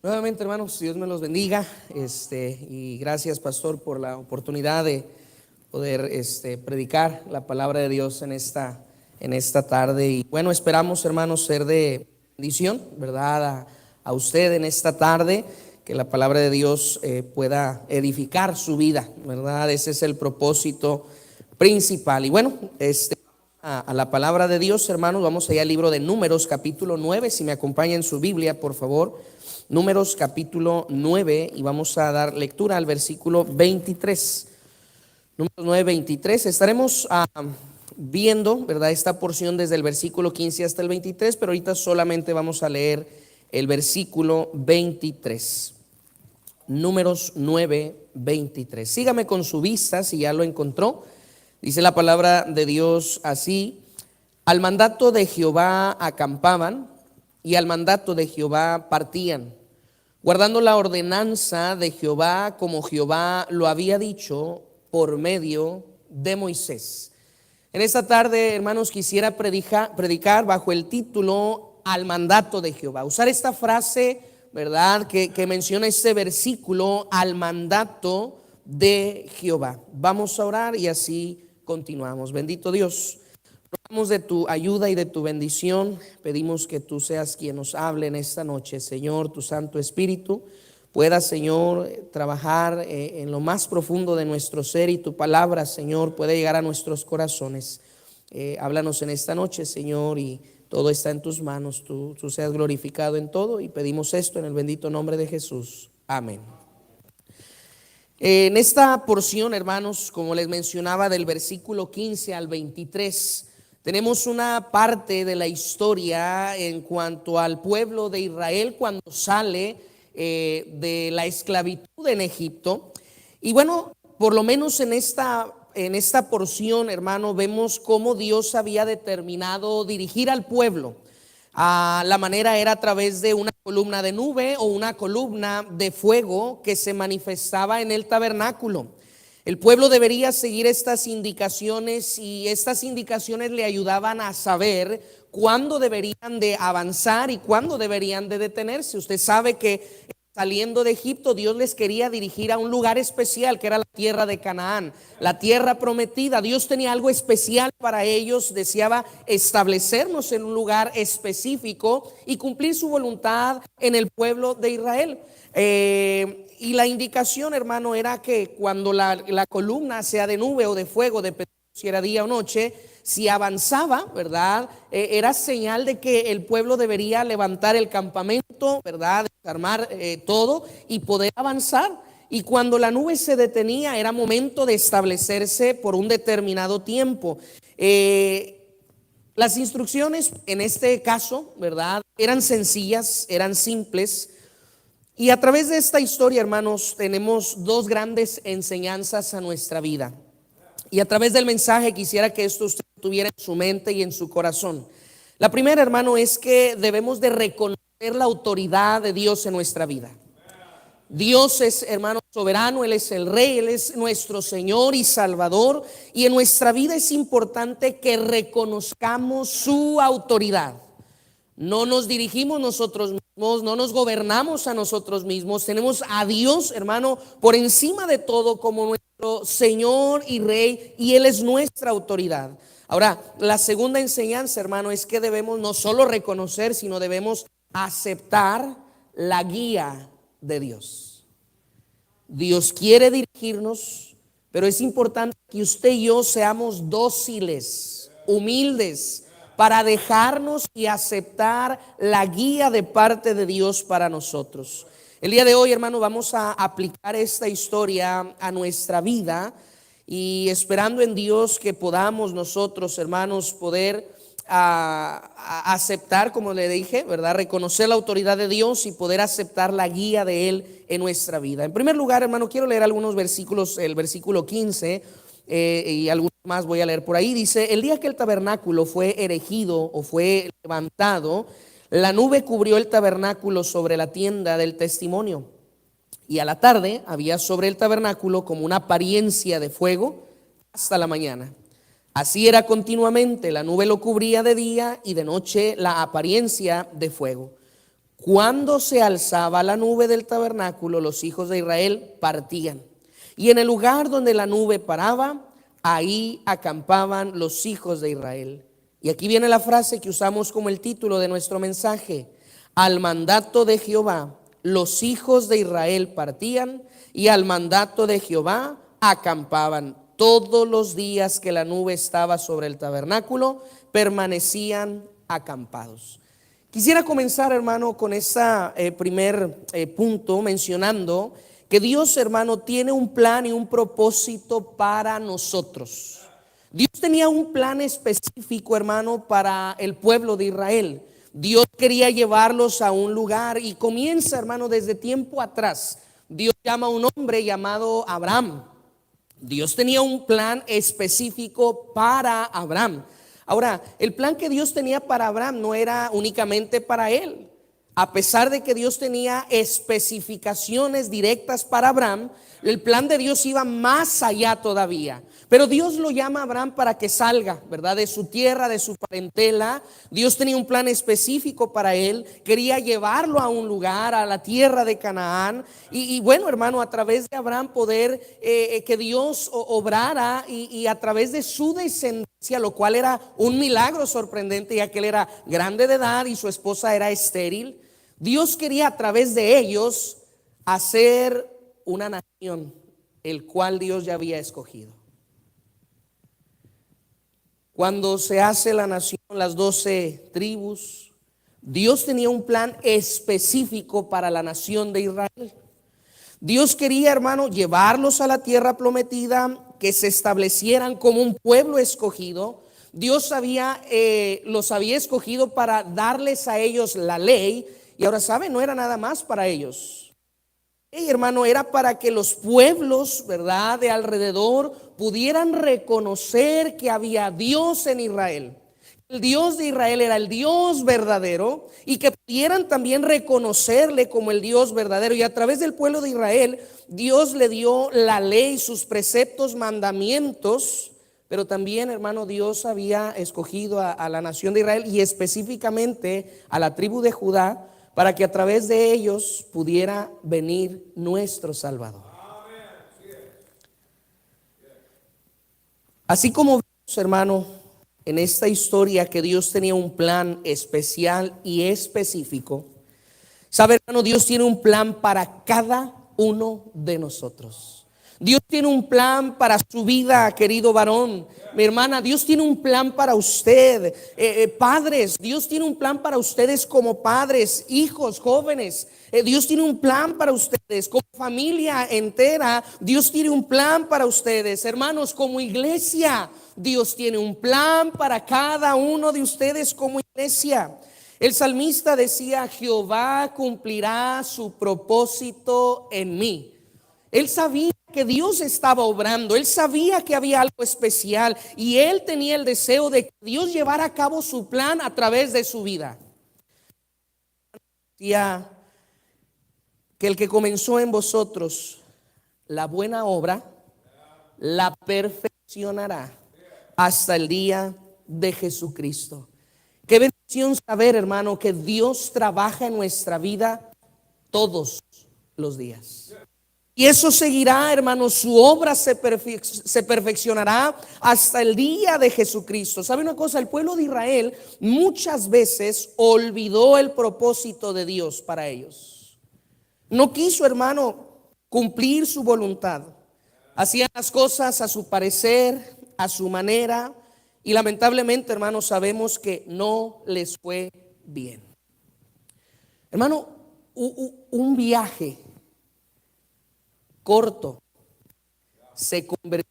Nuevamente, hermanos, Dios me los bendiga. Y gracias, pastor, por la oportunidad de poder predicar la palabra de Dios en esta tarde. Y bueno, esperamos, hermanos, ser de bendición, ¿verdad? A usted en esta tarde, que la palabra de Dios pueda edificar su vida, ¿verdad? Ese es el propósito principal. Y bueno, a la palabra de Dios, hermanos, vamos allá al libro de Números, capítulo 9. Si me acompaña en su Biblia, por favor. Números capítulo 9, y vamos a dar lectura al versículo 23. Números 9, 23. Estaremos viendo, ¿verdad?, esta porción desde el versículo 15 hasta el 23, pero ahorita solamente vamos a leer el versículo 23. Números 9, 23. Sígame con su vista si ya lo encontró. Dice la palabra de Dios así: al mandato de Jehová acampaban, y al mandato de Jehová partían, guardando la ordenanza de Jehová como Jehová lo había dicho por medio de Moisés. En esta tarde, hermanos, quisiera predicar bajo el título al mandato de Jehová. Usar esta frase, ¿verdad?, que menciona este versículo, al mandato de Jehová. Vamos a orar y así continuamos. Bendito Dios, rogamos de tu ayuda y de tu bendición. Pedimos que tú seas quien nos hable en esta noche, Señor. Tu Santo Espíritu pueda, Señor, trabajar en lo más profundo de nuestro ser, y tu palabra, Señor, puede llegar a nuestros corazones. Háblanos en esta noche, Señor, y todo está en tus manos. Tú seas glorificado en todo, y pedimos esto en el bendito nombre de Jesús. Amén. En esta porción, hermanos, como les mencionaba, del versículo 15 al 23, tenemos una parte de la historia en cuanto al pueblo de Israel cuando sale de la esclavitud en Egipto. Y bueno, por lo menos en esta porción, hermano, vemos cómo Dios había determinado dirigir al pueblo. La manera era a través de una columna de nube o una columna de fuego que se manifestaba en el tabernáculo. El pueblo debería seguir estas indicaciones, y estas indicaciones le ayudaban a saber cuándo deberían de avanzar y cuándo deberían de detenerse. Usted sabe que saliendo de Egipto, Dios les quería dirigir a un lugar especial, que era la tierra de Canaán, la tierra prometida. Dios tenía algo especial para ellos, deseaba establecernos en un lugar específico y cumplir su voluntad en el pueblo de Israel. Y la indicación, hermano, era que cuando la columna, sea de nube o de fuego, dependiendo si era día o noche, si avanzaba, ¿verdad?, era señal de que el pueblo debería levantar el campamento, ¿verdad?, desarmar todo y poder avanzar. Y cuando la nube se detenía, era momento de establecerse por un determinado tiempo. Las instrucciones en este caso, ¿verdad?, eran sencillas, eran simples. Y a través de esta historia, hermanos, tenemos dos grandes enseñanzas a nuestra vida. Y a través del mensaje quisiera que esto usted tuviera en su mente y en su corazón. La primera, hermano, es que debemos de reconocer la autoridad de Dios en nuestra vida. Dios es, hermano, soberano. Él es el Rey, Él es nuestro Señor y Salvador. Y en nuestra vida es importante que reconozcamos su autoridad. No nos dirigimos nosotros mismos, no nos gobernamos a nosotros mismos. Tenemos a Dios, hermano, por encima de todo como nuestro Señor y Rey, y Él es nuestra autoridad. Ahora, la segunda enseñanza, hermano, es que debemos no solo reconocer, sino debemos aceptar la guía de Dios. Dios quiere dirigirnos, pero es importante que usted y yo seamos dóciles, humildes, para dejarnos y aceptar la guía de parte de Dios para nosotros. El día de hoy, hermano, vamos a aplicar esta historia a nuestra vida, y esperando en Dios que podamos nosotros, hermanos, poder aceptar, como le dije, ¿verdad?, reconocer la autoridad de Dios y poder aceptar la guía de Él en nuestra vida. En primer lugar, hermano, quiero leer algunos versículos. El versículo 15 y algunos más voy a leer por ahí. Dice: el día que el tabernáculo fue erigido o fue levantado, la nube cubrió el tabernáculo sobre la tienda del testimonio, y a la tarde había sobre el tabernáculo como una apariencia de fuego hasta la mañana. Así era continuamente, la nube lo cubría de día y de noche la apariencia de fuego. Cuando se alzaba la nube del tabernáculo, los hijos de Israel partían. Y en el lugar donde la nube paraba, ahí acampaban los hijos de Israel. Y aquí viene la frase que usamos como el título de nuestro mensaje: al mandato de Jehová, los hijos de Israel partían, y al mandato de Jehová acampaban. Todos los días que la nube estaba sobre el tabernáculo, permanecían acampados. Quisiera comenzar, hermano, con este primer punto, mencionando que Dios, hermano, tiene un plan y un propósito para nosotros. Dios tenía un plan específico, hermano, para el pueblo de Israel. Dios quería llevarlos a un lugar y comienza, hermano, desde tiempo atrás. Dios llama a un hombre llamado Abraham. Dios tenía un plan específico para Abraham. Ahora, el plan que Dios tenía para Abraham no era únicamente para él. A pesar de que Dios tenía especificaciones directas para Abraham, el plan de Dios iba más allá todavía. Pero Dios lo llama a Abraham para que salga, ¿verdad?, de su tierra, de su parentela. Dios tenía un plan específico para él. Quería llevarlo a un lugar, a la tierra de Canaán. Y bueno, hermano, a través de Abraham poder que Dios obrara y a través de su descendencia, lo cual era un milagro sorprendente, ya que él era grande de edad y su esposa era estéril. Dios quería a través de ellos hacer una nación, el cual Dios ya había escogido. Cuando se hace la nación, las 12 tribus, Dios tenía un plan específico para la nación de Israel. Dios quería, hermano, llevarlos a la tierra prometida, que se establecieran como un pueblo escogido. Dios los había escogido para darles a ellos la ley. Y ahora saben, no era nada más para ellos. Hermano, era para que los pueblos, ¿verdad?, de alrededor pudieran reconocer que había Dios en Israel. El Dios de Israel era el Dios verdadero y que pudieran también reconocerle como el Dios verdadero. Y a través del pueblo de Israel, Dios le dio la ley, sus preceptos, mandamientos. Pero también, hermano, Dios había escogido a la nación de Israel y específicamente a la tribu de Judá, para que a través de ellos pudiera venir nuestro Salvador. Así como vemos, hermano, en esta historia que Dios tenía un plan especial y específico, sabe, hermano, Dios tiene un plan para cada uno de nosotros. Dios tiene un plan para su vida, querido varón. Mi hermana, Dios tiene un plan para usted. Padres, Dios tiene un plan para ustedes como padres, hijos, jóvenes. Dios tiene un plan para ustedes como familia entera. Dios tiene un plan para ustedes, hermanos, como iglesia. Dios tiene un plan para cada uno de ustedes como iglesia. El salmista decía: Jehová cumplirá su propósito en mí. Él sabía que Dios estaba obrando, él sabía que había algo especial y él tenía el deseo de que Dios llevara a cabo su plan a través de su vida. Decía que el que comenzó en vosotros la buena obra, la perfeccionará hasta el día de Jesucristo. Qué bendición saber, hermano, que Dios trabaja en nuestra vida todos los días. Y eso seguirá, hermano, su obra se perfeccionará hasta el día de Jesucristo. ¿Sabe una cosa? El pueblo de Israel muchas veces olvidó el propósito de Dios para ellos. No quiso, hermano, cumplir su voluntad. Hacían las cosas a su parecer, a su manera, y lamentablemente, hermano, sabemos que no les fue bien. Hermano, un viaje corto se convirtió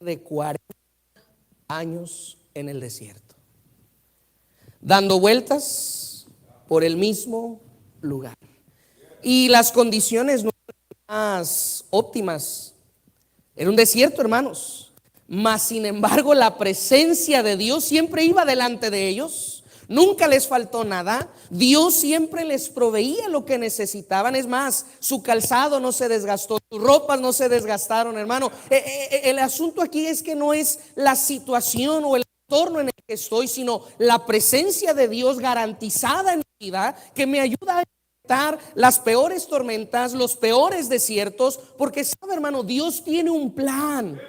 de 40 años en el desierto, dando vueltas por el mismo lugar. Y las condiciones no eran más óptimas. Era un desierto, hermanos. Mas sin embargo, la presencia de Dios siempre iba delante de ellos. Nunca les faltó nada. Dios siempre les proveía lo que necesitaban. Es más, su calzado no se desgastó, sus ropas no se desgastaron, hermano. El asunto aquí es que no es la situación o el entorno en el que estoy, sino la presencia de Dios garantizada en mi vida, que me ayuda a enfrentar las peores tormentas, los peores desiertos, porque sabe, hermano, Dios tiene un plan.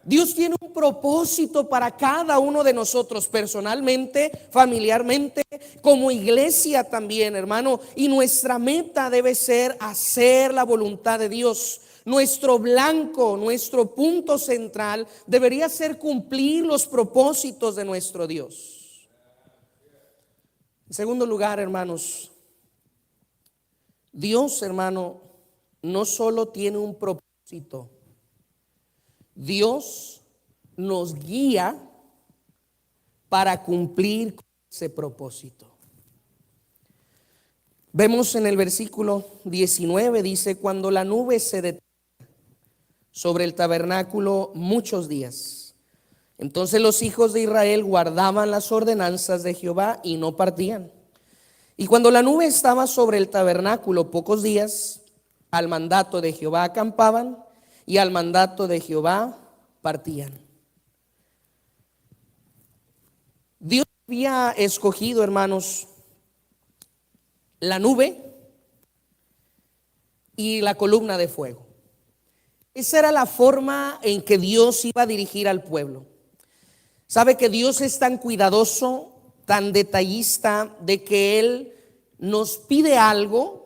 Dios tiene un propósito para cada uno de nosotros, personalmente, familiarmente, como iglesia también, hermano. Y nuestra meta debe ser hacer la voluntad de Dios. Nuestro blanco, nuestro punto central debería ser cumplir los propósitos de nuestro Dios. En segundo lugar, hermanos, Dios, hermano, no solo tiene un propósito. Dios nos guía para cumplir ese propósito. Vemos en el versículo 19, dice: cuando la nube se detenía sobre el tabernáculo muchos días, entonces los hijos de Israel guardaban las ordenanzas de Jehová y no partían. Y cuando la nube estaba sobre el tabernáculo pocos días, al mandato de Jehová acampaban, y al mandato de Jehová partían. Dios había escogido, hermanos, la nube y la columna de fuego. Esa era la forma en que Dios iba a dirigir al pueblo. Sabe que Dios es tan cuidadoso, tan detallista, de que Él nos pide algo,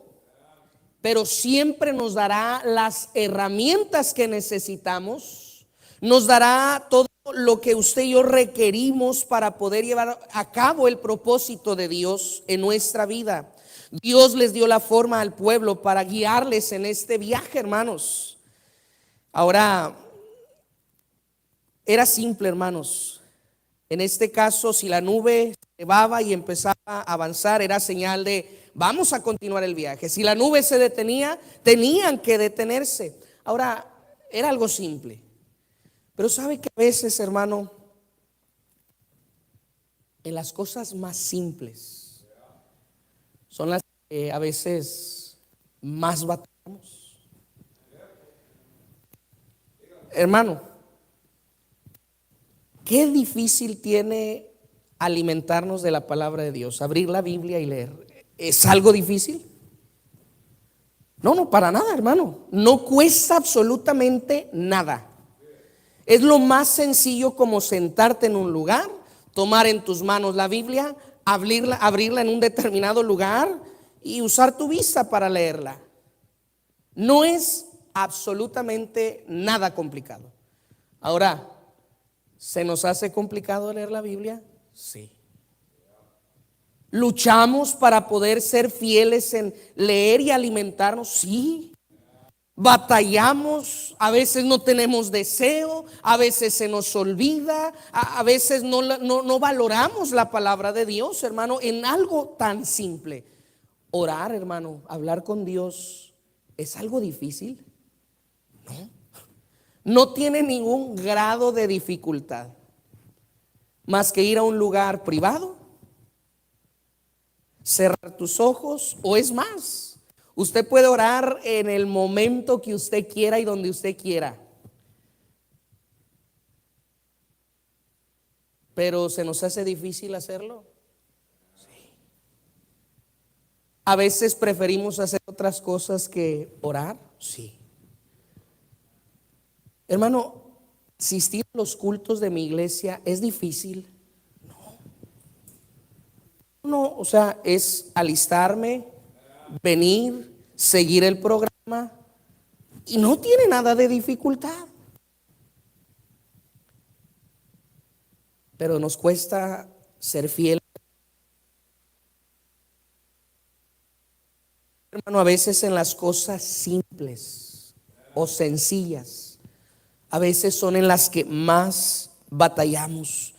pero siempre nos dará las herramientas que necesitamos, nos dará todo lo que usted y yo requerimos para poder llevar a cabo el propósito de Dios en nuestra vida. Dios les dio la forma al pueblo para guiarles en este viaje, hermanos. Ahora, era simple, hermanos. En este caso, si la nube se elevaba y empezaba a avanzar, era señal de vamos a continuar el viaje. Si la nube se detenía, tenían que detenerse. Ahora, era algo simple. Pero sabe que a veces, hermano, en las cosas más simples son las que a veces más batallamos. Hermano, qué difícil tiene alimentarnos de la palabra de Dios, abrir la Biblia y leer. ¿Es algo difícil? No, para nada, hermano. No cuesta absolutamente nada. Es lo más sencillo como sentarte en un lugar, tomar en tus manos la Biblia, abrirla en un determinado lugar y usar tu vista para leerla. No es absolutamente nada complicado. Ahora, ¿se nos hace complicado leer la Biblia? Sí. ¿Luchamos para poder ser fieles en leer y alimentarnos? Sí. Batallamos, a veces no tenemos deseo, a veces se nos olvida, a veces no valoramos la palabra de Dios, hermano, en algo tan simple. Orar, hermano, hablar con Dios, ¿es algo difícil? No. No tiene ningún grado de dificultad, más que ir a un lugar privado, cerrar tus ojos, o es más, usted puede orar en el momento que usted quiera y donde usted quiera. Pero ¿se nos hace difícil hacerlo? Sí. A veces preferimos hacer otras cosas que orar. Sí. Hermano, asistir a los cultos de mi iglesia es difícil. No, o sea, es alistarme, venir, seguir el programa, y no tiene nada de dificultad. Pero nos cuesta ser fiel. Hermano, a veces en las cosas simples o sencillas, a veces son en las que más batallamos.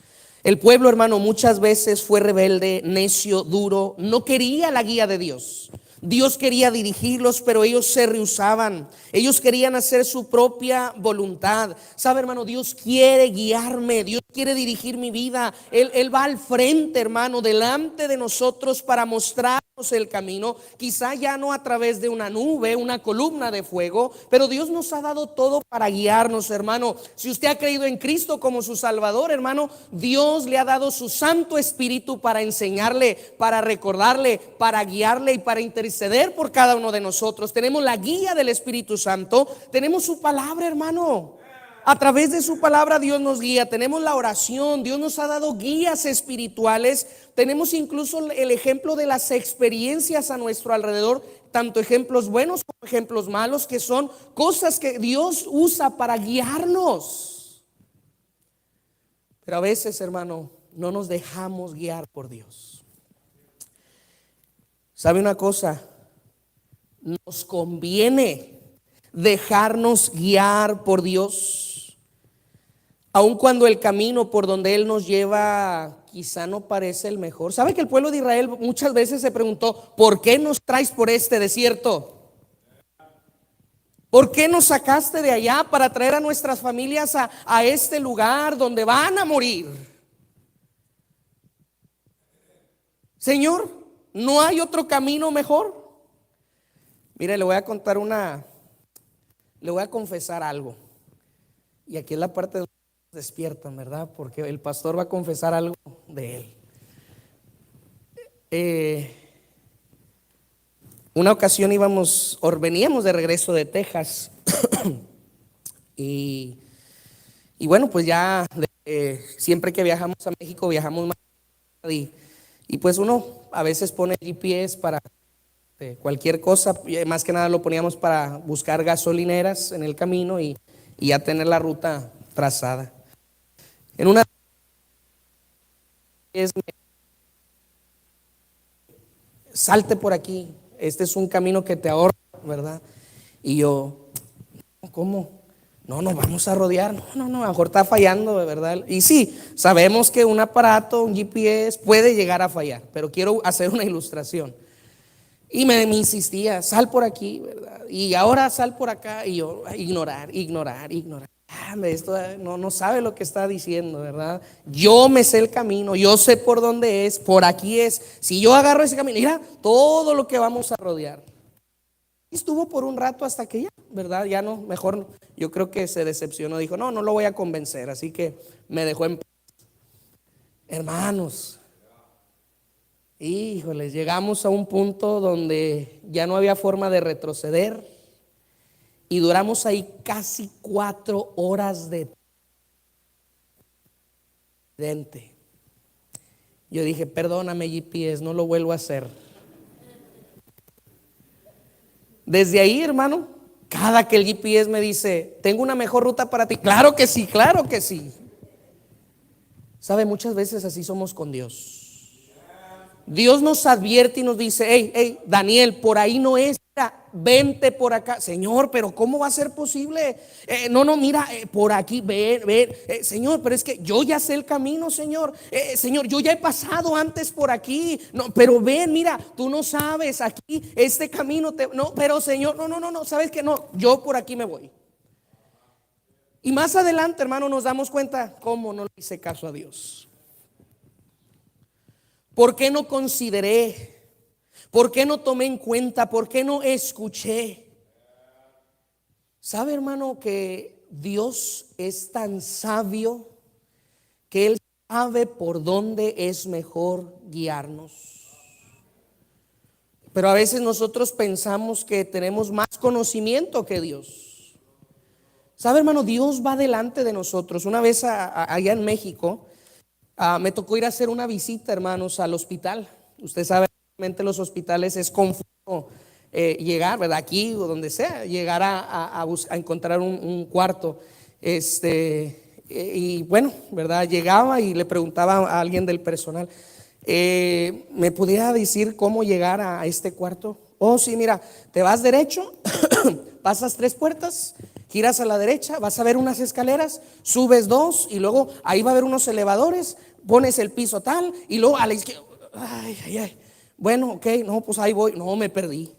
El pueblo, hermano, muchas veces fue rebelde, necio, duro, no quería la guía de Dios. Dios quería dirigirlos, pero ellos se rehusaban. Ellos querían hacer su propia voluntad. ¿Sabe, hermano? Dios quiere guiarme, Dios quiere dirigir mi vida. Él va al frente, hermano, delante de nosotros para mostrar el camino, quizá ya no a través de una nube, una columna de fuego, pero Dios nos ha dado todo para guiarnos, hermano. Si usted ha creído en Cristo como su Salvador, hermano, Dios le ha dado su Santo Espíritu para enseñarle, para recordarle, para guiarle y para interceder por cada uno de nosotros. Tenemos la guía del Espíritu Santo, tenemos su palabra, hermano. A través de su palabra Dios nos guía. Tenemos la oración, Dios nos ha dado guías espirituales. Tenemos incluso el ejemplo de las experiencias a nuestro alrededor, tanto ejemplos buenos como ejemplos malos, que son cosas que Dios usa para guiarnos. Pero a veces, hermano, no nos dejamos guiar por Dios. ¿Sabe una cosa? Nos conviene dejarnos guiar por Dios, aun cuando el camino por donde Él nos lleva quizá no parece el mejor. ¿Sabe que el pueblo de Israel muchas veces se preguntó: ¿por qué nos traes por este desierto? ¿Por qué nos sacaste de allá para traer a nuestras familias a este lugar donde van a morir? Señor, ¿no hay otro camino mejor? Mire, le voy a confesar algo. Y aquí es la parte de despiertan, ¿verdad? Porque el pastor va a confesar algo de él. Una ocasión veníamos de regreso de Texas y bueno, pues ya siempre que viajamos a México viajamos más y pues uno a veces pone GPS para cualquier cosa, más que nada lo poníamos para buscar gasolineras en el camino y ya tener la ruta trazada. En una salte por aquí, este es un camino que te ahorra, ¿verdad? Y yo, ¿cómo? No, vamos a rodear. No, a lo mejor está fallando, ¿verdad? Y sí, sabemos que un aparato, un GPS puede llegar a fallar, pero quiero hacer una ilustración. Y me insistía, sal por aquí, ¿verdad? Y ahora sal por acá. Y yo, ignorar. Esto no sabe lo que está diciendo, ¿verdad? Yo me sé el camino, yo sé por dónde es, por aquí es. Si yo agarro ese camino, mira todo lo que vamos a rodear. Y estuvo por un rato hasta que ya, ¿verdad? Ya no, mejor, yo creo que se decepcionó. Dijo, no lo voy a convencer, así que me dejó en paz. Hermanos, híjoles, llegamos a un punto donde ya no había forma de retroceder. Y duramos ahí casi 4 horas de accidente. Yo dije, perdóname GPS, no lo vuelvo a hacer. Desde ahí, hermano, cada que el GPS me dice, tengo una mejor ruta para ti. Claro que sí, claro que sí. Sabe, muchas veces así somos con Dios. Dios nos advierte y nos dice, hey, Daniel, por ahí no es, mira, vente por acá. Señor, pero ¿cómo va a ser posible? Mira, por aquí, ven, Señor, pero es que yo ya sé el camino, Señor. Señor, yo ya he pasado antes por aquí. No, pero ven, mira, tú no sabes aquí, este camino, pero Señor, no, sabes que no, yo por aquí me voy. Y más adelante, hermano, nos damos cuenta cómo no le hice caso a Dios. ¿Por qué no consideré? ¿Por qué no tomé en cuenta? ¿Por qué no escuché? ¿Sabe, hermano, que Dios es tan sabio que Él sabe por dónde es mejor guiarnos? Pero a veces nosotros pensamos que tenemos más conocimiento que Dios. ¿Sabe, hermano? Dios va delante de nosotros. Una vez allá en México, me tocó ir a hacer una visita, hermanos, al hospital. Usted sabe, realmente los hospitales es confuso llegar, ¿verdad? Aquí o donde sea, llegar a encontrar un cuarto. Y bueno, ¿verdad? Llegaba y le preguntaba a alguien del personal, ¿me pudiera decir cómo llegar a este cuarto? Oh, sí, mira, te vas derecho, pasas 3 puertas, giras a la derecha, vas a ver unas escaleras, subes 2 y luego ahí va a haber unos elevadores, pones el piso tal y luego a la izquierda. Ay. Bueno, ok, no, pues ahí voy. No, me perdí.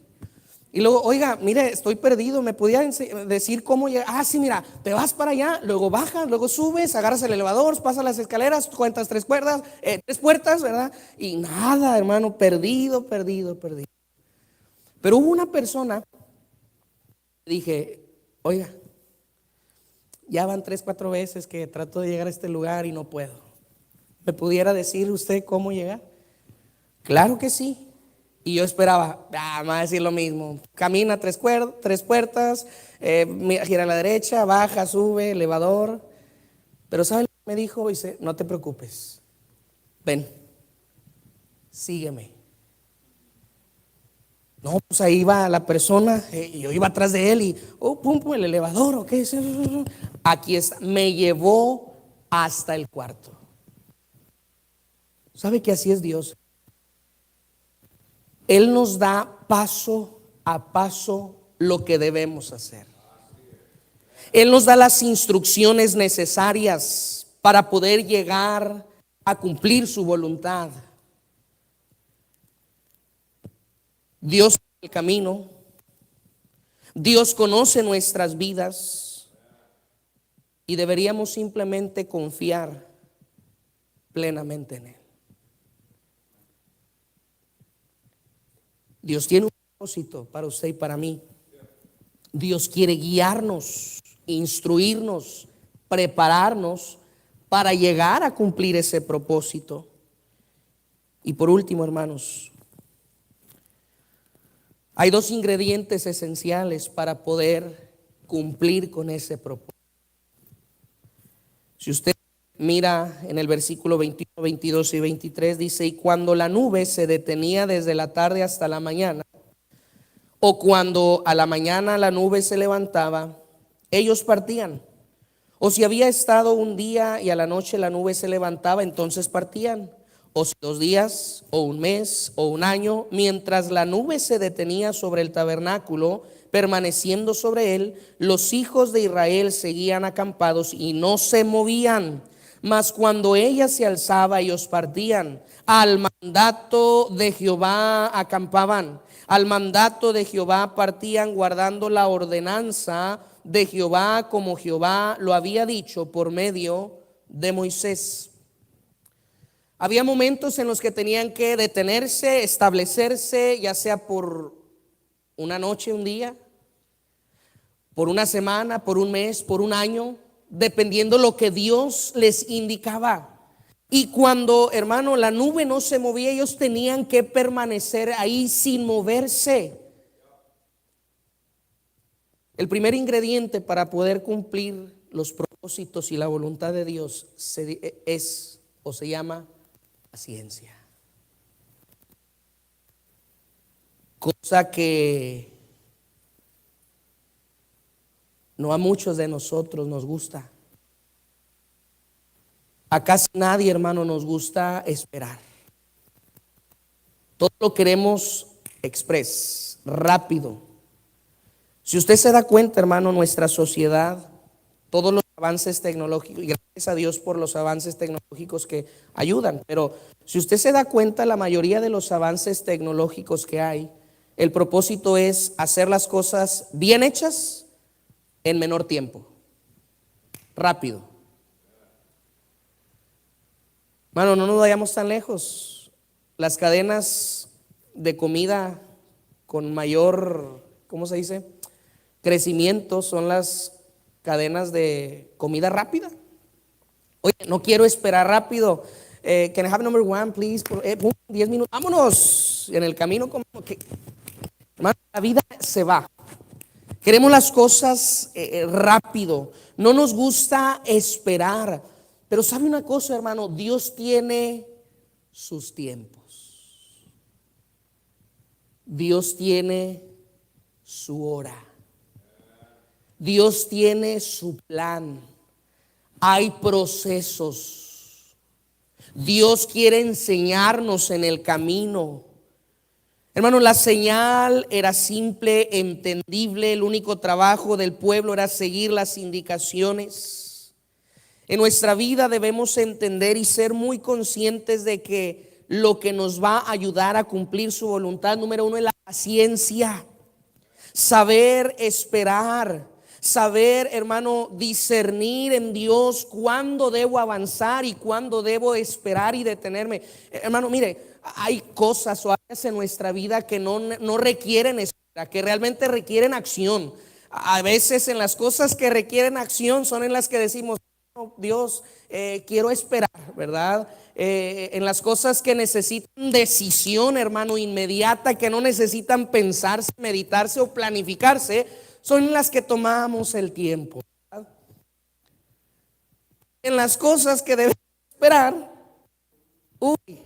Y luego, oiga, mire, estoy perdido, ¿me podía decir cómo llegar? Ah, sí, mira, te vas para allá, luego bajas, luego subes, agarras el elevador, pasas las escaleras, cuentas tres puertas, ¿verdad? Y nada, hermano, perdido, perdido, perdido. Pero hubo una persona, dije, oiga, ya van 3, 4 veces que trato de llegar a este lugar y no puedo. ¿Me pudiera decir usted cómo llegar? Claro que sí. Y yo esperaba, me va a decir lo mismo. Camina tres puertas, gira a la derecha, baja, sube, elevador. Pero ¿sabe lo que me dijo? Dice, no te preocupes, ven, sígueme. No, pues ahí va la persona, y yo iba atrás de él y, pum, pum, el elevador, ok. Aquí está, me llevó hasta el cuarto. ¿Sabe que así es Dios? Él nos da paso a paso lo que debemos hacer. Él nos da las instrucciones necesarias para poder llegar a cumplir su voluntad. Dios es el camino. Dios conoce nuestras vidas y deberíamos simplemente confiar plenamente en Él. Dios tiene un propósito para usted y para mí. Dios quiere guiarnos, instruirnos, prepararnos para llegar a cumplir ese propósito. Y por último, hermanos, hay 2 ingredientes esenciales para poder cumplir con ese propósito. Si usted mira en el versículo 21, 22 y 23, dice, y cuando la nube se detenía desde la tarde hasta la mañana, o cuando a la mañana la nube se levantaba, ellos partían. O si había estado un día y a la noche la nube se levantaba, entonces partían. O si 2 días, o un mes, o un año, mientras la nube se detenía sobre el tabernáculo, permaneciendo sobre él, los hijos de Israel seguían acampados y no se movían. Mas cuando ella se alzaba, ellos partían. Al mandato de Jehová acampaban. Al mandato de Jehová partían, guardando la ordenanza de Jehová, como Jehová lo había dicho por medio de Moisés. Había momentos en los que tenían que detenerse, establecerse, ya sea por una noche, un día, por una semana, por un mes, por un año, dependiendo lo que Dios les indicaba. Y cuando, hermano, la nube no se movía, ellos tenían que permanecer ahí sin moverse. El primer ingrediente para poder cumplir los propósitos y la voluntad de Dios se llama paciencia. Cosa que no a muchos de nosotros nos gusta. A casi nadie, hermano, nos gusta esperar. Todo lo queremos express, rápido. Si usted se da cuenta, hermano, nuestra sociedad, todos los avances tecnológicos, y gracias a Dios por los avances tecnológicos que ayudan, pero si usted se da cuenta, la mayoría de los avances tecnológicos que hay, el propósito es hacer las cosas bien hechas en menor tiempo, rápido. Hermano, no nos vayamos tan lejos. Las cadenas de comida con mayor, ¿cómo se dice?, crecimiento son las cadenas de comida rápida. Oye, no quiero esperar rápido. Can I have number 1, please? 10 minutos. Vámonos. En el camino, como que, hermano, la vida se va. Queremos las cosas rápido. No nos gusta esperar. Pero sabe una cosa, hermano, Dios tiene sus tiempos. Dios tiene su hora. Dios tiene su plan. Hay procesos. Dios quiere enseñarnos en el camino. Hermano, la señal era simple, entendible. El único trabajo del pueblo era seguir las indicaciones. En nuestra vida debemos entender y ser muy conscientes de que lo que nos va a ayudar a cumplir su voluntad, número 1, es la paciencia. saber esperar, saber, hermano, discernir en Dios cuándo debo avanzar y cuándo debo esperar y detenerme. Hermano, mire, hay cosas o áreas en nuestra vida que no requieren espera, que realmente requieren acción. A veces en las cosas que requieren acción son en las que decimos: "No, Dios, quiero esperar", ¿verdad? En las cosas que necesitan decisión, hermano, inmediata, que no necesitan pensarse, meditarse o planificarse, son las que tomamos el tiempo, ¿verdad? En las cosas que debemos esperar, uy,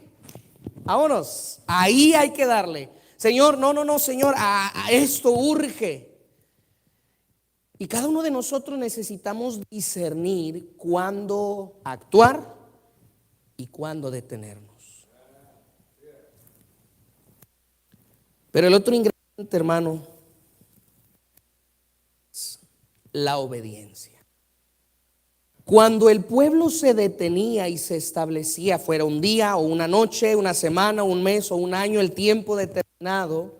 vámonos, ahí hay que darle. Señor, no, Señor, a esto urge. Y cada uno de nosotros necesitamos discernir cuándo actuar y cuándo detenernos. Pero el otro ingrediente, hermano, es la obediencia. Cuando el pueblo se detenía y se establecía, fuera un día o una noche, una semana, un mes o un año, el tiempo determinado,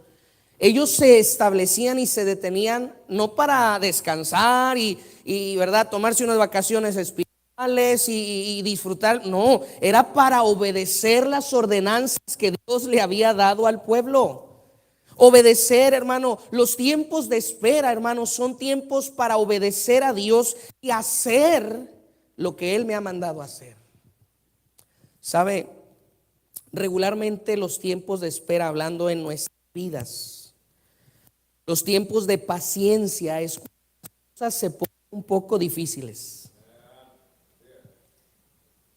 ellos se establecían y se detenían no para descansar y verdad, tomarse unas vacaciones espirituales y disfrutar, no, era para obedecer las ordenanzas que Dios le había dado al pueblo. Obedecer, hermano, los tiempos de espera, hermano, son tiempos para obedecer a Dios y hacer lo que Él me ha mandado hacer. ¿Sabe? Regularmente los tiempos de espera, hablando en nuestras vidas, los tiempos de paciencia es cuando las cosas se ponen un poco difíciles.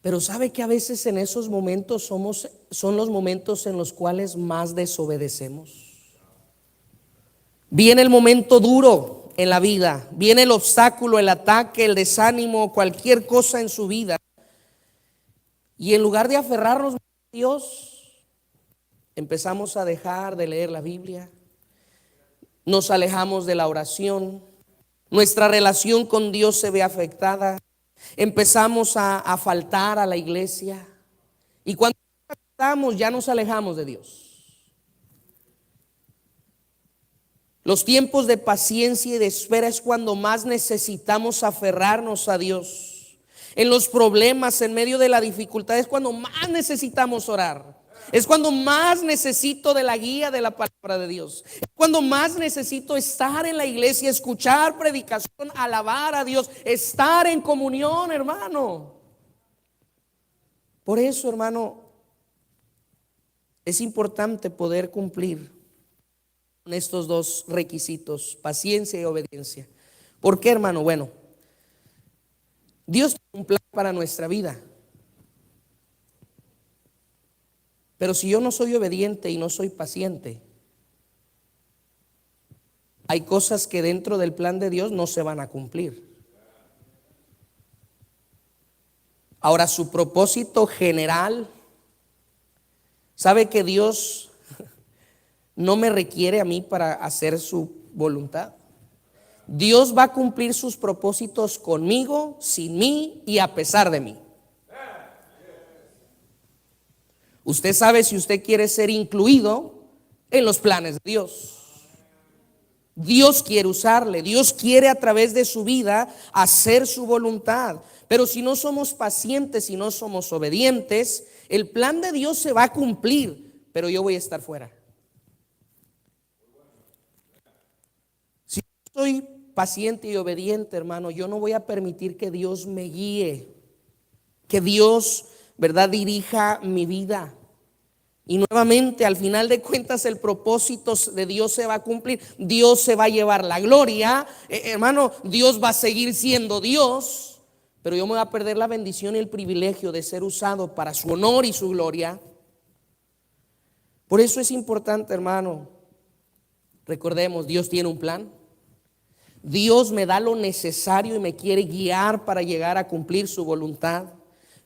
Pero sabe que a veces en esos momentos son los momentos en los cuales más desobedecemos. Viene el momento duro en la vida, viene el obstáculo, el ataque, el desánimo, cualquier cosa en su vida. Y en lugar de aferrarnos a Dios, empezamos a dejar de leer la Biblia. Nos alejamos de la oración, nuestra relación con Dios se ve afectada, empezamos a faltar a la iglesia y cuando estamos ya nos alejamos de Dios. Los tiempos de paciencia y de espera es cuando más necesitamos aferrarnos a Dios. En los problemas, en medio de la dificultad, es cuando más necesitamos orar. Es cuando más necesito de la guía de la palabra de Dios. Es cuando más necesito estar en la iglesia, escuchar predicación, alabar a Dios, estar en comunión, hermano. Por eso, hermano, es importante poder cumplir con estos dos requisitos, paciencia y obediencia. ¿Por qué, hermano? Bueno, Dios tiene un plan para nuestra vida. Pero si yo no soy obediente y no soy paciente, hay cosas que dentro del plan de Dios no se van a cumplir. Ahora, su propósito general, ¿sabe que Dios no me requiere a mí para hacer su voluntad? Dios va a cumplir sus propósitos conmigo, sin mí y a pesar de mí. Usted sabe si usted quiere ser incluido en los planes de Dios. Dios quiere usarle, Dios quiere a través de su vida hacer su voluntad. Pero si no somos pacientes, si no somos obedientes, el plan de Dios se va a cumplir, pero yo voy a estar fuera. Si yo soy paciente y obediente, hermano, yo no voy a permitir que Dios me guíe, que Dios, ¿verdad?, dirija mi vida. Y nuevamente, al final de cuentas, el propósito de Dios se va a cumplir. Dios se va a llevar la gloria. Hermano, Dios va a seguir siendo Dios, pero yo me voy a perder la bendición y el privilegio de ser usado para su honor y su gloria. Por eso es importante, hermano, recordemos, Dios tiene un plan. Dios me da lo necesario y me quiere guiar para llegar a cumplir su voluntad.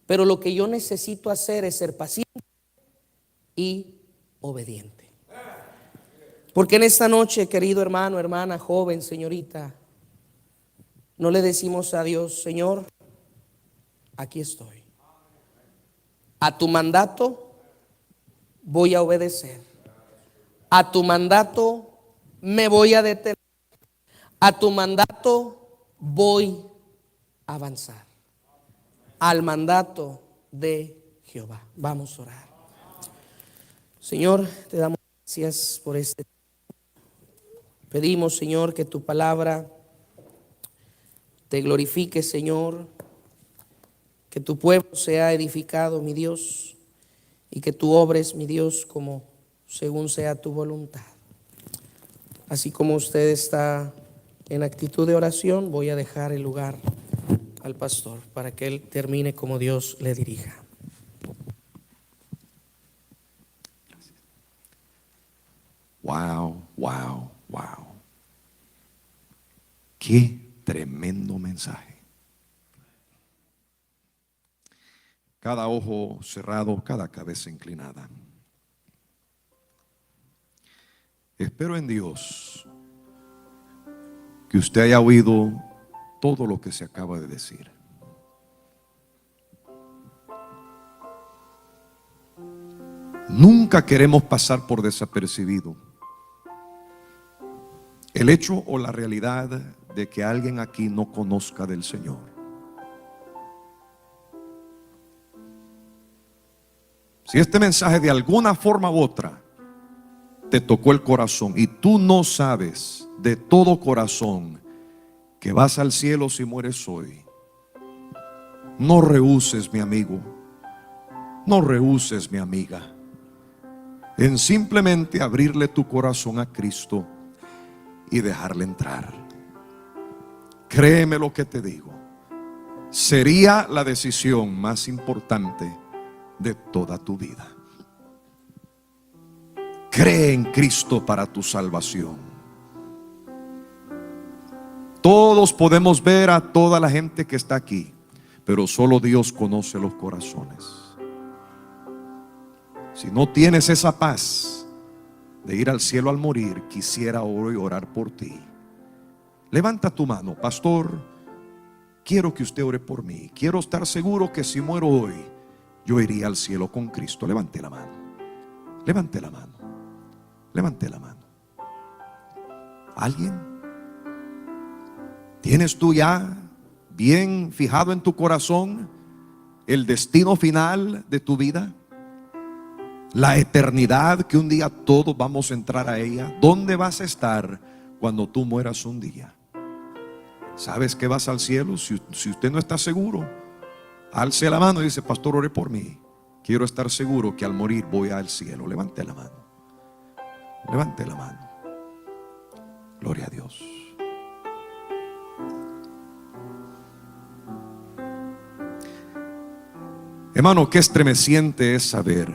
Pero lo que yo necesito hacer es ser paciente y obediente. Porque en esta noche, querido hermano, hermana, joven, señorita, no le decimos a Dios: Señor, aquí estoy. A tu mandato voy a obedecer. A tu mandato me voy a detener. A tu mandato voy a avanzar. Al mandato de Jehová. Vamos a orar. Señor, te damos gracias por este. Pedimos, Señor, que tu palabra te glorifique, Señor. Que tu pueblo sea edificado, mi Dios. Y que tú obres, mi Dios, como según sea tu voluntad. Así como usted está en actitud de oración, voy a dejar el lugar al pastor para que él termine como Dios le dirija. Wow, wow, wow. Qué tremendo mensaje. Cada ojo cerrado, cada cabeza inclinada. Espero en Dios que usted haya oído todo lo que se acaba de decir. Nunca queremos pasar por desapercibido el hecho o la realidad de que alguien aquí no conozca del Señor. Si este mensaje de alguna forma u otra te tocó el corazón y tú no sabes de todo corazón que vas al cielo si mueres hoy, no rehuses, mi amigo, no rehuses, mi amiga, en simplemente abrirle tu corazón a Cristo y dejarle entrar. Créeme lo que te digo, sería la decisión más importante de toda tu vida. Cree en Cristo para tu salvación. Todos podemos ver a toda la gente que está aquí, pero solo Dios conoce los corazones. Si no tienes esa paz de ir al cielo al morir, quisiera hoy orar por ti. Levanta tu mano, pastor, quiero que usted ore por mí. Quiero estar seguro que si muero hoy, yo iría al cielo con Cristo. Levante la mano. Levante la mano. Levante la mano. ¿Alguien? ¿Tienes tú ya bien fijado en tu corazón el destino final de tu vida? La eternidad, que un día todos vamos a entrar a ella. ¿Dónde vas a estar cuando tú mueras un día? ¿Sabes que vas al cielo? Si usted no está seguro, alce la mano y dice, pastor, ore por mí. Quiero estar seguro que al morir voy al cielo. Levante la mano. Levante la mano. Gloria a Dios. Hermano, qué estremeciente es saber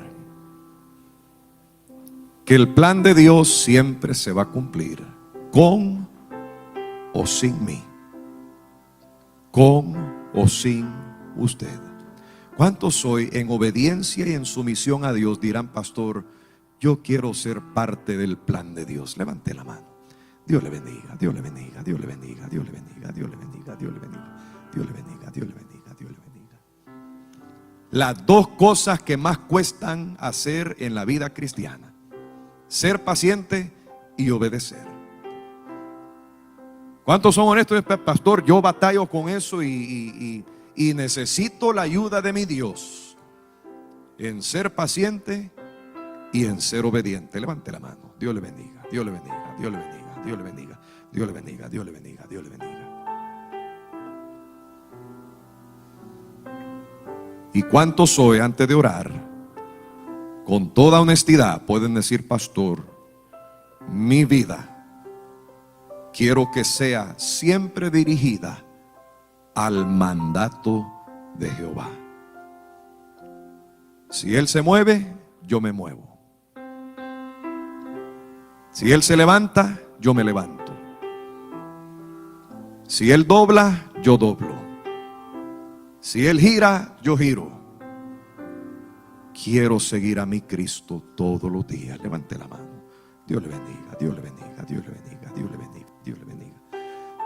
que el plan de Dios siempre se va a cumplir, con o sin mí, con o sin usted. ¿Cuántos hoy en obediencia y en sumisión a Dios dirán, pastor, yo quiero ser parte del plan de Dios? Levante la mano. Dios le bendiga, Dios le bendiga, Dios le bendiga, Dios le bendiga, Dios le bendiga, Dios le bendiga, Dios le bendiga, Dios le bendiga, Dios le bendiga. Las dos cosas que más cuestan hacer en la vida cristiana: ser paciente y obedecer. ¿Cuántos son honestos? Pastor, yo batallo con eso y necesito la ayuda de mi Dios en ser paciente y en ser obediente. Levante la mano. Dios le bendiga, Dios le bendiga, Dios le bendiga, Dios le bendiga, Dios le bendiga, Dios le bendiga, Dios le bendiga. ¿Y cuántos hoy, antes de orar, con toda honestidad pueden decir, pastor, mi vida quiero que sea siempre dirigida al mandato de Jehová? Si Él se mueve, yo me muevo. Si Él se levanta, yo me levanto. Si Él dobla, yo doblo. Si Él gira, yo giro. Quiero seguir a mi Cristo todos los días. Levante la mano. Dios le bendiga, Dios le bendiga, Dios le bendiga, Dios le bendiga, Dios le bendiga.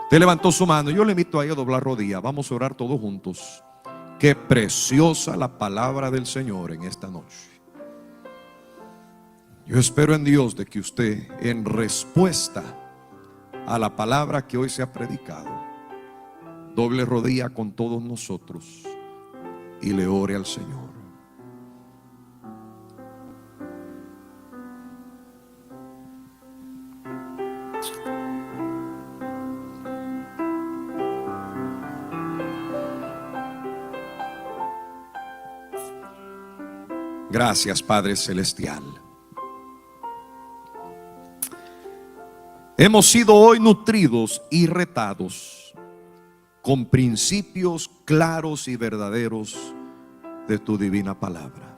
Usted levantó su mano. Yo le invito a ella a doblar rodillas. Vamos a orar todos juntos. Qué preciosa la palabra del Señor en esta noche. Yo espero en Dios de que usted, en respuesta a la palabra que hoy se ha predicado, doble rodilla con todos nosotros y le ore al Señor. Gracias, Padre Celestial. Hemos sido hoy nutridos y retados con principios claros y verdaderos de tu divina palabra.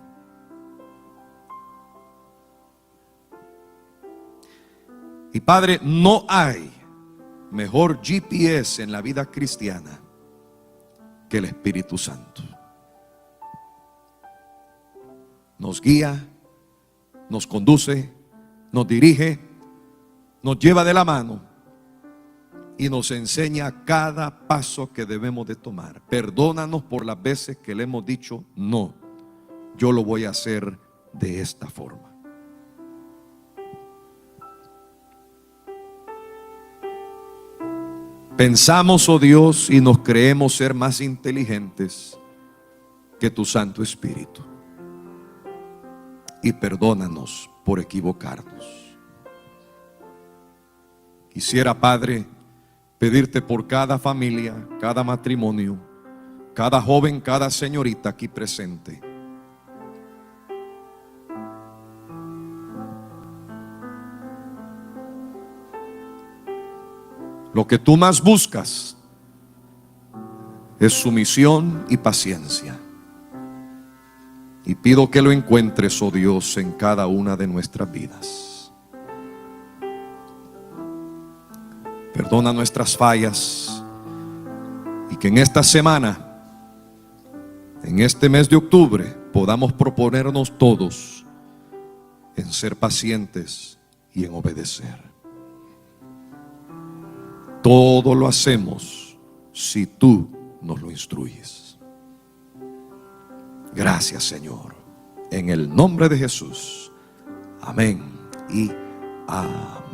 Y Padre, no hay mejor GPS en la vida cristiana que el Espíritu Santo. Nos guía, nos conduce, nos dirige, nos lleva de la mano y nos enseña cada paso que debemos de tomar. Perdónanos por las veces que le hemos dicho, no, yo lo voy a hacer de esta forma. Pensamos, oh Dios, y nos creemos ser más inteligentes que tu Santo Espíritu. Y perdónanos por equivocarnos. Quisiera, Padre, pedirte por cada familia, cada matrimonio, cada joven, cada señorita aquí presente, lo que tú más buscas es sumisión y paciencia. Y pido que lo encuentres, oh Dios, en cada una de nuestras vidas. Perdona nuestras fallas y que en esta semana, en este mes de octubre, podamos proponernos todos en ser pacientes y en obedecer. Todo lo hacemos si tú nos lo instruyes. Gracias, Señor, en el nombre de Jesús. Amén y amén.